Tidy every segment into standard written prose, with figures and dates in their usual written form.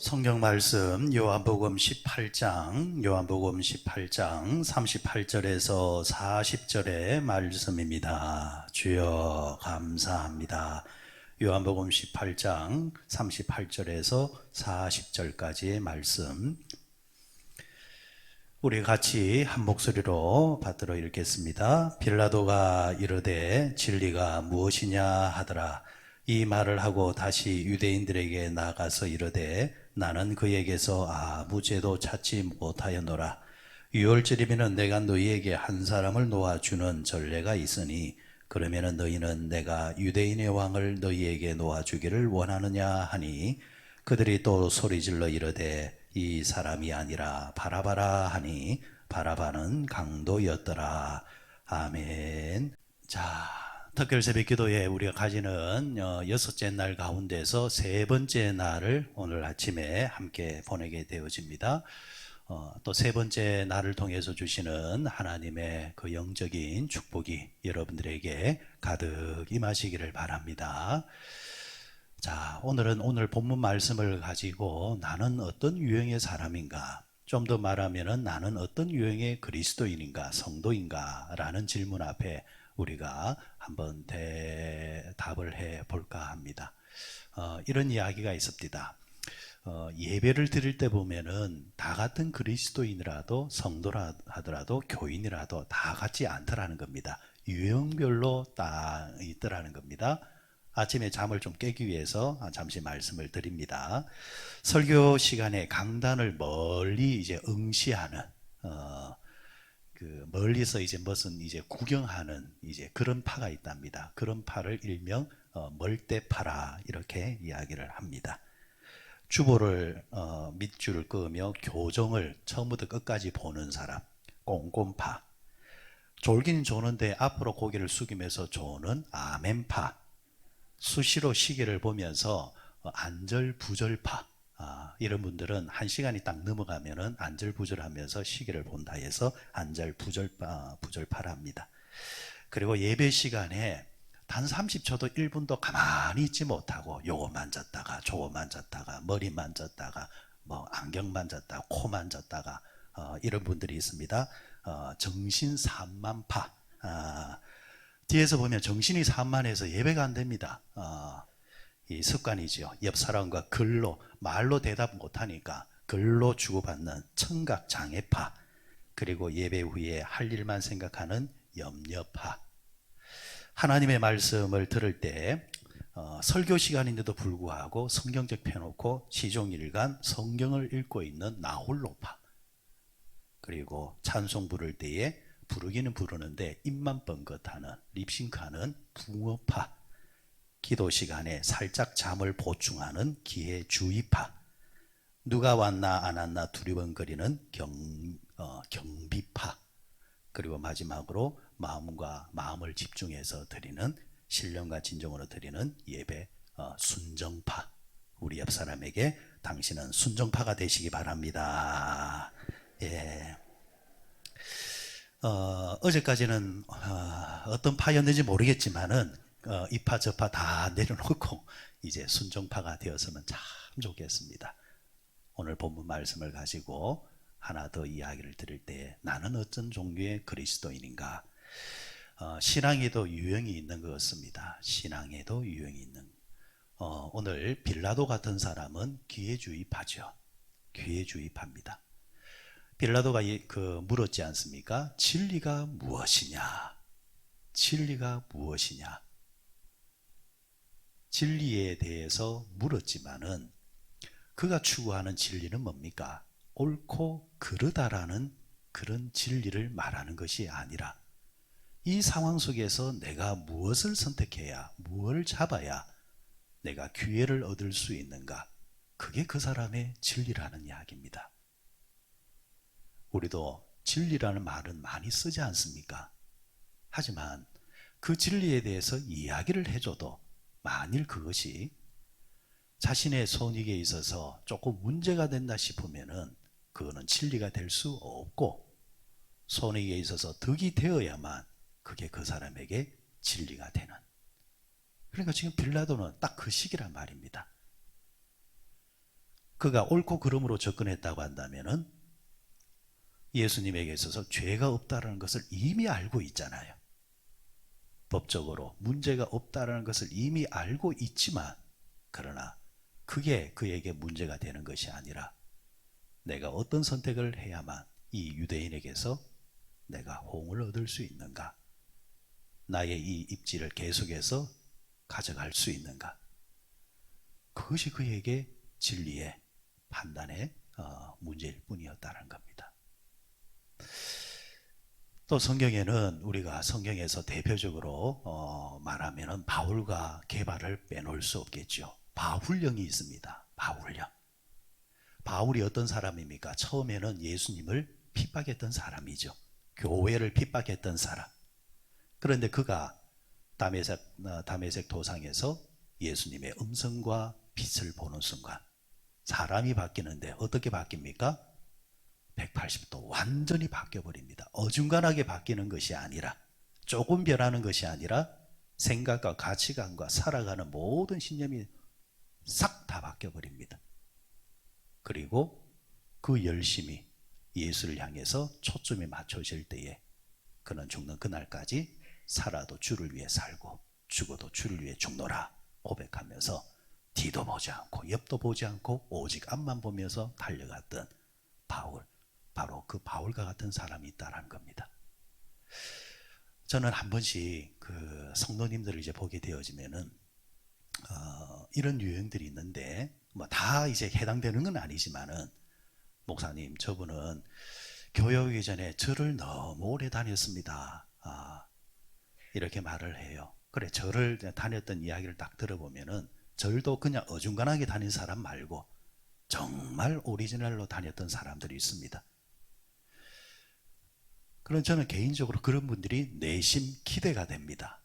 성경 말씀 요한복음 18장 38절에서 40절의 말씀입니다. 주여 감사합니다. 요한복음 18장 38절에서 40절까지의 말씀 우리 같이 한 목소리로 받들어 읽겠습니다. 빌라도가 이르되 진리가 무엇이냐 하더라. 이 말을 하고 다시 유대인들에게 나가서 이르되 나는 그에게서 아무 죄도 찾지 못하였노라. 유월절이면 내가 너희에게 한 사람을 놓아주는 전례가 있으니 그러면 너희는 내가 유대인의 왕을 너희에게 놓아주기를 원하느냐 하니 그들이 또 소리질러 이르되 이 사람이 아니라 바라바라 하니 바라바는 강도였더라. 아멘. 자, 특별 새벽 기도에 우리가 가지는 여섯째 날 가운데서 세 번째 날을 오늘 아침에 함께 보내게 되어집니다. 또 세 번째 날을 통해서 주시는 하나님의 그 영적인 축복이 여러분들에게 가득 임하시기를 바랍니다. 자, 오늘은 오늘 본문 말씀을 가지고 나는 어떤 유형의 사람인가, 좀 더 말하면은 나는 어떤 유형의 그리스도인인가, 성도인가 라는 질문 앞에 우리가 한번 대답을 해 볼까 합니다. 이런 이야기가 있습니다. 예배를 드릴 때 보면은 다 같은 그리스도인이라도 성도라 하더라도 교인이라도 다 같지 않더라는 겁니다. 유형별로 딱 있더라는 겁니다. 아침에 잠을 좀 깨기 위해서 잠시 말씀을 드립니다. 설교 시간에 강단을 멀리 이제 응시하는, 그 멀리서 이제 무슨 이제 구경하는 이제 그런 파가 있답니다. 그런 파를 일명 멀대파라 이렇게 이야기를 합니다. 주보를 밑줄을 그으며 교정을 처음부터 끝까지 보는 사람, 꼼꼼파. 졸기는 조는데 앞으로 고개를 숙이면서 조는 아멘파. 수시로 시계를 보면서 안절부절파, 이런 분들은 한 시간이 딱 넘어가면은 안절부절하면서 시계를 본다 해서 부절파랍니다. 그리고 예배 시간에 단 30초도 1분도 가만히 있지 못하고 요거 만졌다가 저거 만졌다가 머리 만졌다가 뭐 안경 만졌다가 코 만졌다가 이런 분들이 있습니다. 정신산만파. 뒤에서 보면 정신이 산만해서 예배가 안 됩니다. 이 습관이죠. 옆 사람과 글로 말로 대답 못하니까 글로 주고받는 청각장애파, 그리고 예배 후에 할 일만 생각하는 염려파. 하나님의 말씀을 들을 때 설교 시간인데도 불구하고 성경책 펴놓고 시종일관 성경을 읽고 있는 나홀로파, 그리고 찬송 부를 때에 부르기는 부르는데 입만 뻥긋하는 립싱크하는 붕어파, 기도 시간에 살짝 잠을 보충하는 기회주의파, 누가 왔나 안 왔나 두리번거리는 경비파, 그리고 마지막으로 마음을 집중해서 드리는, 신령과 진정으로 드리는 예배 순정파. 우리 옆 사람에게 당신은 순정파가 되시기 바랍니다. 예. 어제까지는 어떤 파였는지 모르겠지만은 이파 저파 다 내려놓고 이제 순종파가 되었으면 참 좋겠습니다. 오늘 본문 말씀을 가지고 하나 더 이야기를 드릴 때 나는 어떤 종류의 그리스도인인가. 신앙에도 유형이 있는 것 같습니다. 신앙에도 유형이 있는. 오늘 빌라도 같은 사람은 기회주의파죠. 기회주의파입니다. 빌라도가 물었지 않습니까? 진리가 무엇이냐? 진리가 무엇이냐? 진리에 대해서 물었지만은 그가 추구하는 진리는 뭡니까? 옳고 그르다라는 그런 진리를 말하는 것이 아니라 이 상황 속에서 내가 무엇을 선택해야, 무엇을 잡아야 내가 기회를 얻을 수 있는가? 그게 그 사람의 진리라는 이야기입니다. 우리도 진리라는 말은 많이 쓰지 않습니까? 하지만 그 진리에 대해서 이야기를 해줘도 만일 그것이 자신의 손익에 있어서 조금 문제가 된다 싶으면은 그거는 진리가 될 수 없고, 손익에 있어서 득이 되어야만 그게 그 사람에게 진리가 되는. 그러니까 지금 빌라도는 딱 그 시기란 말입니다. 그가 옳고 그름으로 접근했다고 한다면은 예수님에게 있어서 죄가 없다는 것을 이미 알고 있잖아요. 법적으로 문제가 없다는 것을 이미 알고 있지만, 그러나 그게 그에게 문제가 되는 것이 아니라 내가 어떤 선택을 해야만 이 유대인에게서 내가 호응을 얻을 수 있는가, 나의 이 입지를 계속해서 가져갈 수 있는가, 그것이 그에게 진리의 판단의 문제일 뿐이었다는 겁니다. 또 성경에는 우리가 성경에서 대표적으로 말하면 바울과 게바를 빼놓을 수 없겠죠. 바울령이 있습니다. 바울령. 바울이 어떤 사람입니까? 처음에는 예수님을 핍박했던 사람이죠. 교회를 핍박했던 사람. 그런데 그가 다메섹 도상에서 예수님의 음성과 빛을 보는 순간 사람이 바뀌는데 어떻게 바뀝니까? 180도 완전히 바뀌어버립니다. 어중간하게 바뀌는 것이 아니라, 조금 변하는 것이 아니라 생각과 가치관과 살아가는 모든 신념이 싹 다 바뀌어버립니다. 그리고 그 열심이 예수를 향해서 초점이 맞춰질 때에 그는 죽는 그날까지 살아도 주를 위해 살고 죽어도 주를 위해 죽노라 고백하면서 뒤도 보지 않고 옆도 보지 않고 오직 앞만 보면서 달려갔던 바울, 바로 그 바울과 같은 사람이 있다는 겁니다. 저는 한 번씩 그 성도님들을 이제 보게 되어지면은 이런 유형들이 있는데, 뭐 다 이제 해당되는 건 아니지만은, 목사님, 저분은 교회 오기 전에 절을 너무 오래 다녔습니다. 이렇게 말을 해요. 그래, 절을 다녔던 이야기를 딱 들어보면은 절도 그냥 어중간하게 다닌 사람 말고 정말 오리지널로 다녔던 사람들이 있습니다. 그럼 저는 개인적으로 그런 분들이 내심 기대가 됩니다.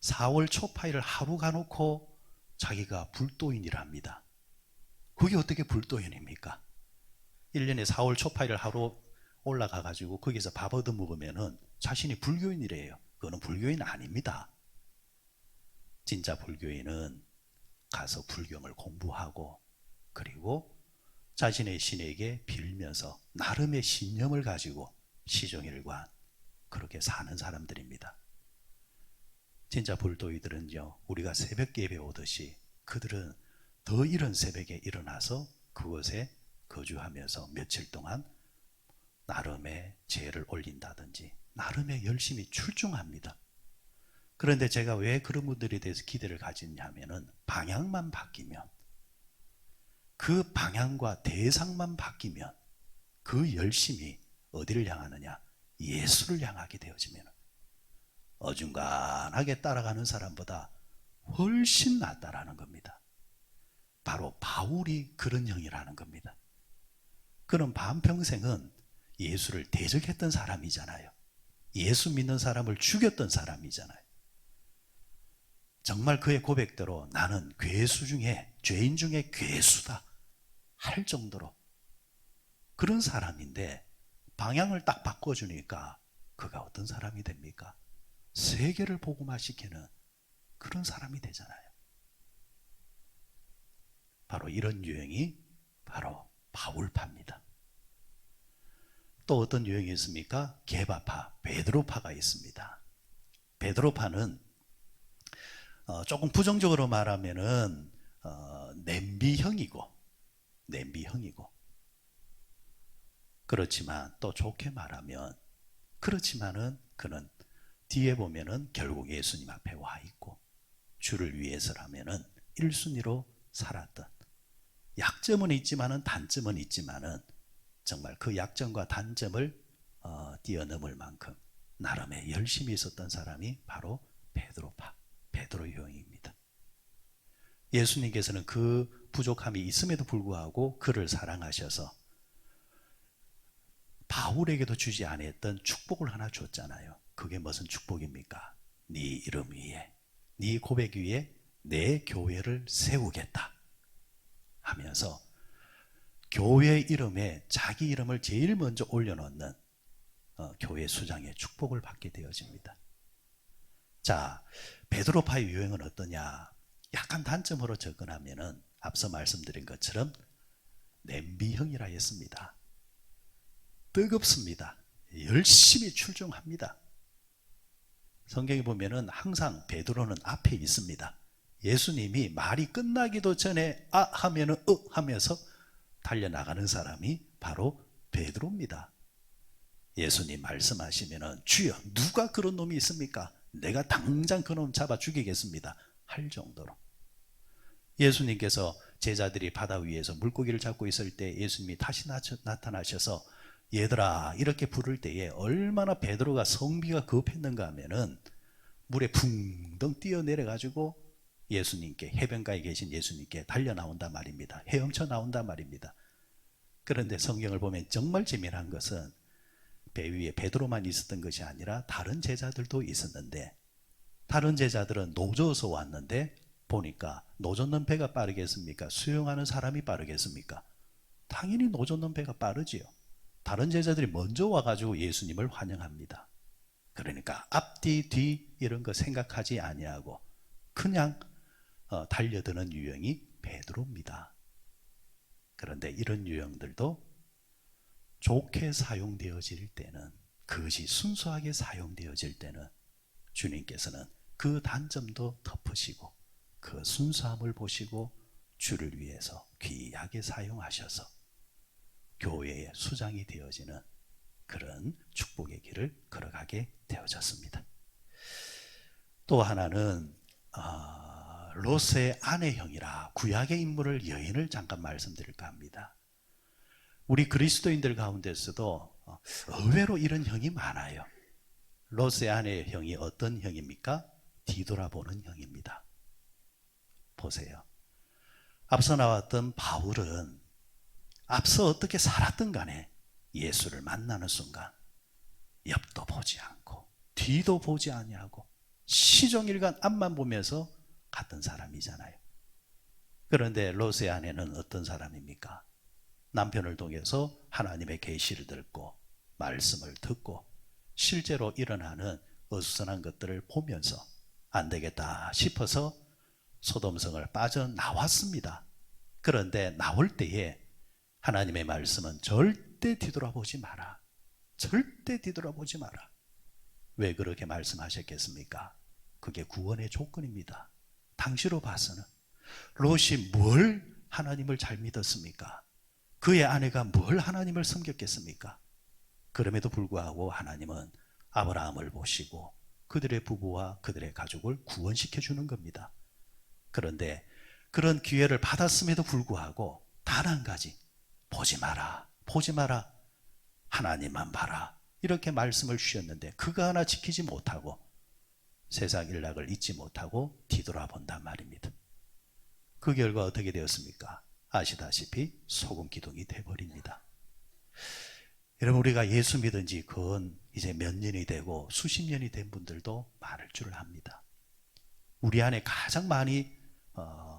4월 초파일을 하루 가놓고 자기가 불도인이랍니다. 그게 어떻게 불도인입니까? 1년에 4월 초파일을 하루 올라가가지고 거기서 밥 얻어 먹으면은 자신이 불교인이래요. 그거는 불교인 아닙니다. 진짜 불교인은 가서 불경을 공부하고, 그리고 자신의 신에게 빌면서 나름의 신념을 가지고 시종일관 그렇게 사는 사람들입니다. 진짜 불도이들은요, 우리가 새벽 예배 오듯이 그들은 더 이른 새벽에 일어나서 그곳에 거주하면서 며칠 동안 나름의 제를 올린다든지 나름의 열심히 출중합니다. 그런데 제가 왜 그런 분들에 대해서 기대를 가지냐면은 방향만 바뀌면, 그 방향과 대상만 바뀌면 그 열심이 어디를 향하느냐? 예수를 향하게 되어지면 어중간하게 따라가는 사람보다 훨씬 낫다라는 겁니다. 바로 바울이 그런 형이라는 겁니다. 그는 반평생은 예수를 대적했던 사람이잖아요. 예수 믿는 사람을 죽였던 사람이잖아요. 정말 그의 고백대로 나는 괴수 중에, 죄인 중에 괴수다 할 정도로 그런 사람인데, 방향을 딱 바꿔주니까 그가 어떤 사람이 됩니까? 세계를 복음화시키는 그런 사람이 되잖아요. 바로 이런 유형이 바로 바울파입니다. 또 어떤 유형이 있습니까? 게바파, 베드로파가 있습니다. 베드로파는 조금 부정적으로 말하면은 냄비형이고 그렇지만 또 좋게 말하면, 그렇지만은 그는 뒤에 보면은 결국 예수님 앞에 와 있고 주를 위해서라면은 1순위로 살았던, 약점은 있지만은 단점은 있지만은 정말 그 약점과 단점을 뛰어넘을 만큼 나름의 열심히 있었던 사람이 바로 베드로파, 베드로 유형입니다. 예수님께서는 그 부족함이 있음에도 불구하고 그를 사랑하셔서 바울에게도 주지 않았던 축복을 하나 줬잖아요. 그게 무슨 축복입니까? 네 이름 위에, 네 고백 위에 내 교회를 세우겠다 하면서 교회 이름에 자기 이름을 제일 먼저 올려놓는 교회 수장의 축복을 받게 되어집니다. 자, 베드로파의 유형은 어떠냐? 약간 단점으로 접근하면은 앞서 말씀드린 것처럼 냄비형이라 했습니다. 뜨겁습니다. 열심히 출중합니다. 성경에 보면은 항상 베드로는 앞에 있습니다. 예수님이 말이 끝나기도 전에 아 하면은 하면서 달려나가는 사람이 바로 베드로입니다. 예수님 말씀하시면은 주여 누가 그런 놈이 있습니까? 내가 당장 그놈 잡아 죽이겠습니다 할 정도로. 예수님께서 제자들이 바다 위에서 물고기를 잡고 있을 때 예수님이 다시 나타나셔서 얘들아 이렇게 부를 때에 얼마나 베드로가 성비가 급했는가 하면은 물에 붕덩 뛰어내려 가지고 예수님께, 해변가에 계신 예수님께 달려 나온단 말입니다. 헤엄쳐 나온단 말입니다. 그런데 성경을 보면 정말 재미난 것은 배 위에 베드로만 있었던 것이 아니라 다른 제자들도 있었는데, 다른 제자들은 노져서 왔는데 보니까 노젓는 배가 빠르겠습니까? 수영하는 사람이 빠르겠습니까? 당연히 노젓는 배가 빠르지요. 다른 제자들이 먼저 와가지고 예수님을 환영합니다. 그러니까 앞뒤 뒤 이런 거 생각하지 아니하고 그냥 달려드는 유형이 베드로입니다. 그런데 이런 유형들도 좋게 사용되어질 때는, 그것이 순수하게 사용되어질 때는 주님께서는 그 단점도 덮으시고 그 순수함을 보시고 주를 위해서 귀하게 사용하셔서 교회의 수장이 되어지는 그런 축복의 길을 걸어가게 되어졌습니다. 또 하나는 롯의 아내형이라 구약의 인물을, 여인을 잠깐 말씀드릴까 합니다. 우리 그리스도인들 가운데서도 의외로 이런 형이 많아요. 롯의 아내의 형이 어떤 형입니까? 뒤돌아보는 형입니다. 보세요. 앞서 나왔던 바울은 앞서 어떻게 살았든 간에 예수를 만나는 순간 옆도 보지 않고 뒤도 보지 아니하고 시종일관 앞만 보면서 갔던 사람이잖아요. 그런데 롯의 아내는 어떤 사람입니까? 남편을 통해서 하나님의 계시를 듣고 말씀을 듣고 실제로 일어나는 어수선한 것들을 보면서 안 되겠다 싶어서 소돔성을 빠져나왔습니다. 그런데 나올 때에 하나님의 말씀은 절대 뒤돌아보지 마라. 절대 뒤돌아보지 마라. 왜 그렇게 말씀하셨겠습니까? 그게 구원의 조건입니다. 당시로 봐서는 롯이 뭘 하나님을 잘 믿었습니까? 그의 아내가 뭘 하나님을 섬겼겠습니까? 그럼에도 불구하고 하나님은 아브라함을 보시고 그들의 부부와 그들의 가족을 구원시켜 주는 겁니다. 그런데 그런 기회를 받았음에도 불구하고 단 한 가지, 보지 마라, 보지 마라, 하나님만 봐라, 이렇게 말씀을 주셨는데 그거 하나 지키지 못하고 세상 일락을 잊지 못하고 뒤돌아본단 말입니다. 그 결과 어떻게 되었습니까? 아시다시피 소금 기둥이 되어버립니다. 여러분, 우리가 예수 믿은 지 그건 이제 몇 년이 되고 수십 년이 된 분들도 많을 줄 압니다. 우리 안에 가장 많이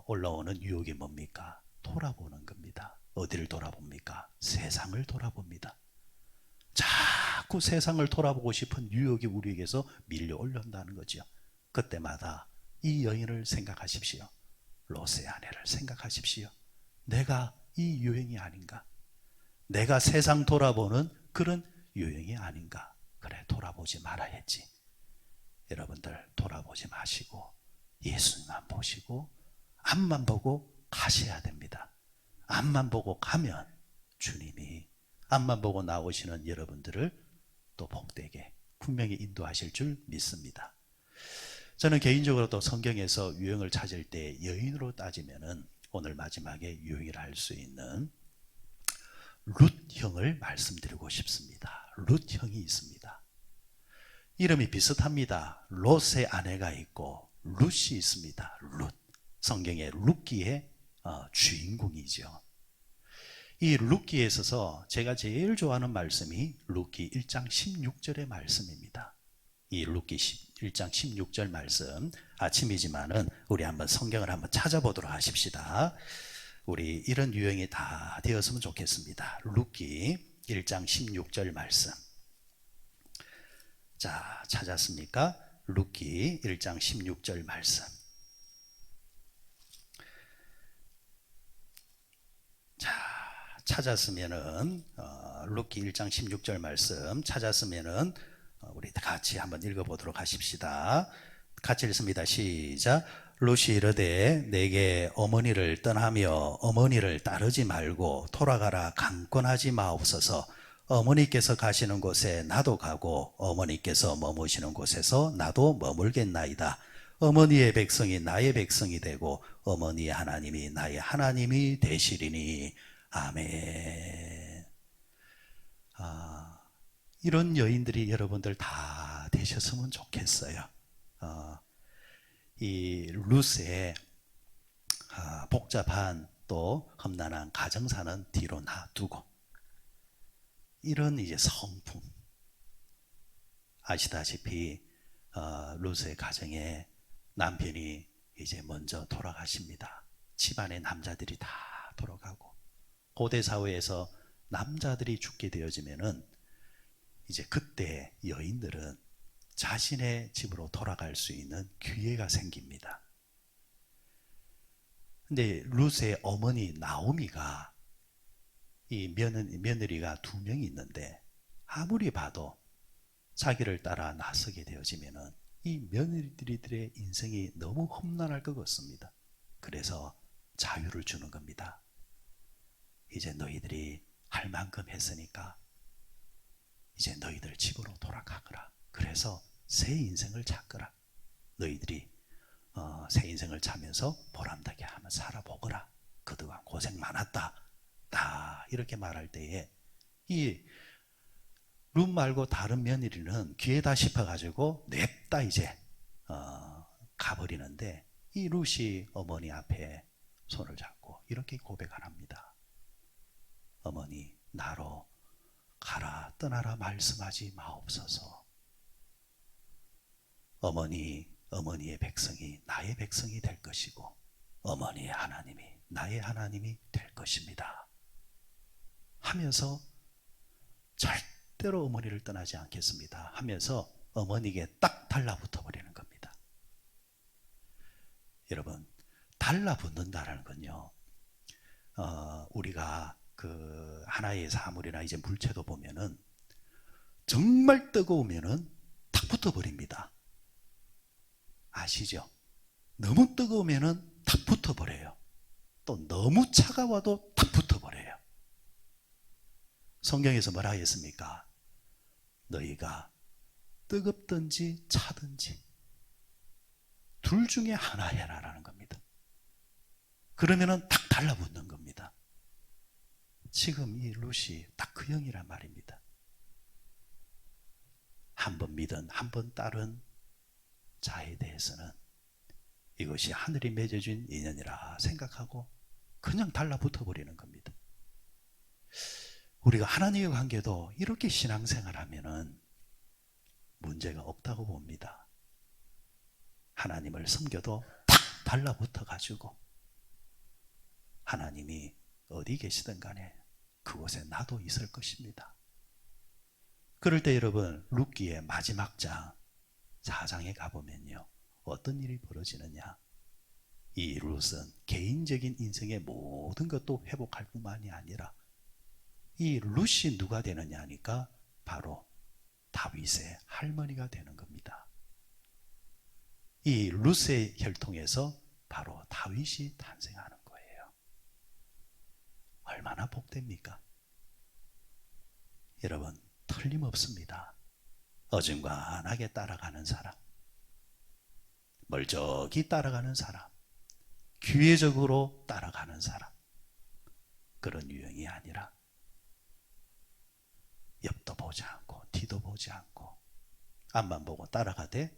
올라오는 유혹이 뭡니까? 돌아보는 겁니다. 어디를 돌아봅니까? 세상을 돌아봅니다. 자꾸 세상을 돌아보고 싶은 유혹이 우리에게서 밀려 올라온다는 거죠. 그때마다 이 여인을 생각하십시오. 롯의 아내를 생각하십시오. 내가 이 유행이 아닌가? 내가 세상 돌아보는 그런 유행이 아닌가? 그래, 돌아보지 말아야지. 여러분들 돌아보지 마시고 예수님만 보시고 앞만 보고 가셔야 됩니다. 앞만 보고 가면 주님이 앞만 보고 나오시는 여러분들을 또 복되게 분명히 인도하실 줄 믿습니다. 저는 개인적으로 또 성경에서 유형을 찾을 때 여인으로 따지면은 오늘 마지막에 유형이라 할 수 있는 룻형을 말씀드리고 싶습니다. 룻형이 있습니다. 이름이 비슷합니다. 롯의 아내가 있고 룻이 있습니다. 룻. 성경의 룻기의 주인공이죠. 이 룻기에 있어서 제가 제일 좋아하는 말씀이 룻기 1장 16절의 말씀입니다. 이 룻기 1장 16절 말씀, 아침이지만은 우리 한번 성경을 한번 찾아보도록 하십시다. 우리 이런 유형이 다 되었으면 좋겠습니다. 룻기 1장 16절 말씀. 자, 찾았습니까? 룻기 1장 16절 말씀. 찾았으면은 룻기 1장 16절 말씀 찾았으면은 우리 같이 한번 읽어보도록 하십시다. 같이 읽습니다. 시작. 룻이 이르되 내게 어머니를 떠나며 어머니를 따르지 말고 돌아가라 강권하지 마옵소서. 어머니께서 가시는 곳에 나도 가고 어머니께서 머무시는 곳에서 나도 머물겠나이다. 어머니의 백성이 나의 백성이 되고 어머니의 하나님이 나의 하나님이 되시리니. 아멘. 이런 여인들이 여러분들 다 되셨으면 좋겠어요. 이 룻의 복잡한 또 험난한 가정사는 뒤로 놔두고 이런 이제 성품, 아시다시피 룻의 가정에 남편이 이제 먼저 돌아가십니다. 집안의 남자들이 다 돌아가고 고대 사회에서 남자들이 죽게 되어지면은 이제 그때 여인들은 자신의 집으로 돌아갈 수 있는 기회가 생깁니다. 근데 룻의 어머니 나오미가 이 며느리가 2명이 있는데 아무리 봐도 자기를 따라 나서게 되어지면은 이 며느리들의 인생이 너무 험난할 것 같습니다. 그래서 자유를 주는 겁니다. 이제 너희들이 할 만큼 했으니까 이제 너희들 집으로 돌아가거라. 그래서 새 인생을 찾거라. 너희들이 새 인생을 차면서 보람되게 하며 살아보거라. 그동안 고생 많았다. 다 이렇게 말할 때에 이 룻 말고 다른 며느리는 기회다 싶어가지고 냅다 이제 가버리는데 이 룻이 어머니 앞에 손을 잡고 이렇게 고백을 합니다. 어머니 나로 가라 떠나라 말씀하지 마옵소서. 어머니의 백성이 나의 백성이 될 것이고 어머니의 하나님이 나의 하나님이 될 것입니다 하면서 절대로 어머니를 떠나지 않겠습니다 하면서 어머니에게 딱 달라붙어 버리는 겁니다. 여러분, 달라붙는다라는 건요, 우리가 그 하나의 사물이나 이제 물체도 보면은 정말 뜨거우면은 탁 붙어버립니다. 아시죠? 너무 뜨거우면은 탁 붙어버려요. 또 너무 차가워도 탁 붙어버려요. 성경에서 뭐라 했습니까? 너희가 뜨겁든지 차든지 둘 중에 하나 해라라는 겁니다. 그러면은 탁 달라붙는 겁니다. 지금 이 룻이 딱 그 형이란 말입니다. 한 번 믿은, 한 번 따른 자에 대해서는 이것이 하늘이 맺어준 인연이라 생각하고 그냥 달라붙어 버리는 겁니다. 우리가 하나님의 관계도 이렇게 신앙생활하면은 문제가 없다고 봅니다. 하나님을 섬겨도 탁 달라붙어 가지고 하나님이 어디 계시든 간에 그곳에 나도 있을 것입니다. 그럴 때 여러분, 룻기의 마지막 장 4장에 가보면요, 어떤 일이 벌어지느냐, 이 룻은 개인적인 인생의 모든 것도 회복할 뿐만이 아니라 이 룻이 누가 되느냐 하니까 바로 다윗의 할머니가 되는 겁니다. 이 룻의 혈통에서 바로 다윗이 탄생하는 거예요. 얼마나 복됩니까? 여러분, 틀림없습니다. 어중간하게 따라가는 사람, 멀쩡히 따라가는 사람, 기회적으로 따라가는 사람, 그런 유형이 아니라 옆도 보지 않고 뒤도 보지 않고 앞만 보고 따라가되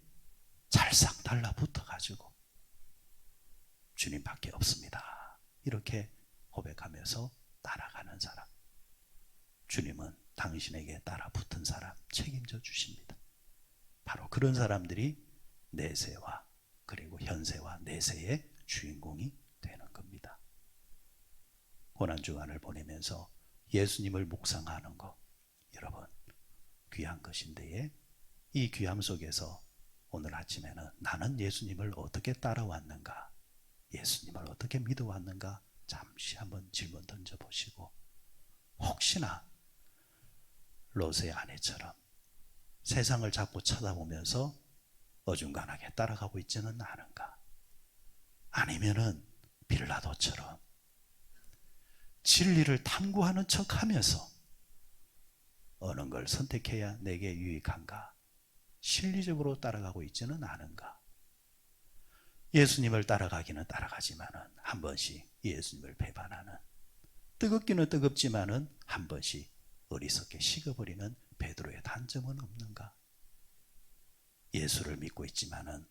찰싹 달라붙어 가지고 주님밖에 없습니다 이렇게 고백하면서 따라가는 사람, 주님은 당신에게 따라붙은 사람 책임져 주십니다. 바로 그런 사람들이 내세와 그리고 현세와 내세의 주인공이 되는 겁니다. 고난주간을 보내면서 예수님을 묵상하는 것, 여러분 귀한 것인데에 이 귀함 속에서 오늘 아침에는 나는 예수님을 어떻게 따라왔는가, 예수님을 어떻게 믿어왔는가 잠시 한번 질문 던져보시고 혹시나 롯의 아내처럼 세상을 자꾸 쳐다보면서 어중간하게 따라가고 있지는 않은가? 아니면은 빌라도처럼 진리를 탐구하는 척하면서 어느 걸 선택해야 내게 유익한가? 실리적으로 따라가고 있지는 않은가? 예수님을 따라가기는 따라가지만은 한 번씩 예수님을 배반하는, 뜨겁기는 뜨겁지만은 한 번씩 어리석게 식어버리는 베드로의 단점은 없는가? 예수를 믿고 있지만은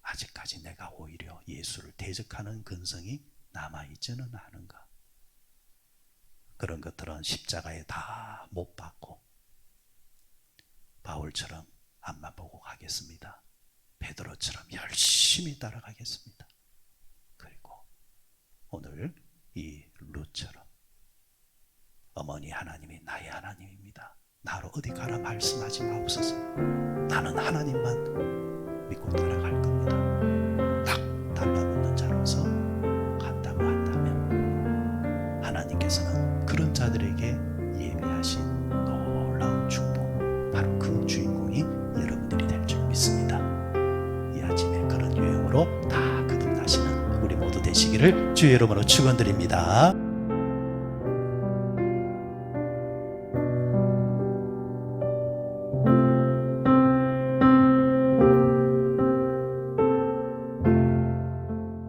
아직까지 내가 오히려 예수를 대적하는 근성이 남아있지는 않은가? 그런 것들은 십자가에 다 못 박고 바울처럼 앞만 보고 가겠습니다. 베드로처럼 열심히 따라가겠습니다. 그리고 오늘 이 룻처럼 어머니 하나님이 나의 하나님입니다. 나로 어디 가라 말씀하지 마옵소서. 나는 하나님만 믿고 따라갈 겁니다. 딱 달라붙는 자로서 간다고 한다면 하나님께서는 그런 자들에게 예비하신 놀라운 축복, 바로 그 주인공이 여러분들이 될 줄 믿습니다. 이 아침에 그런 유형으로 다 거듭나시는 우리 모두 되시기를 주의 이름으로 축원드립니다.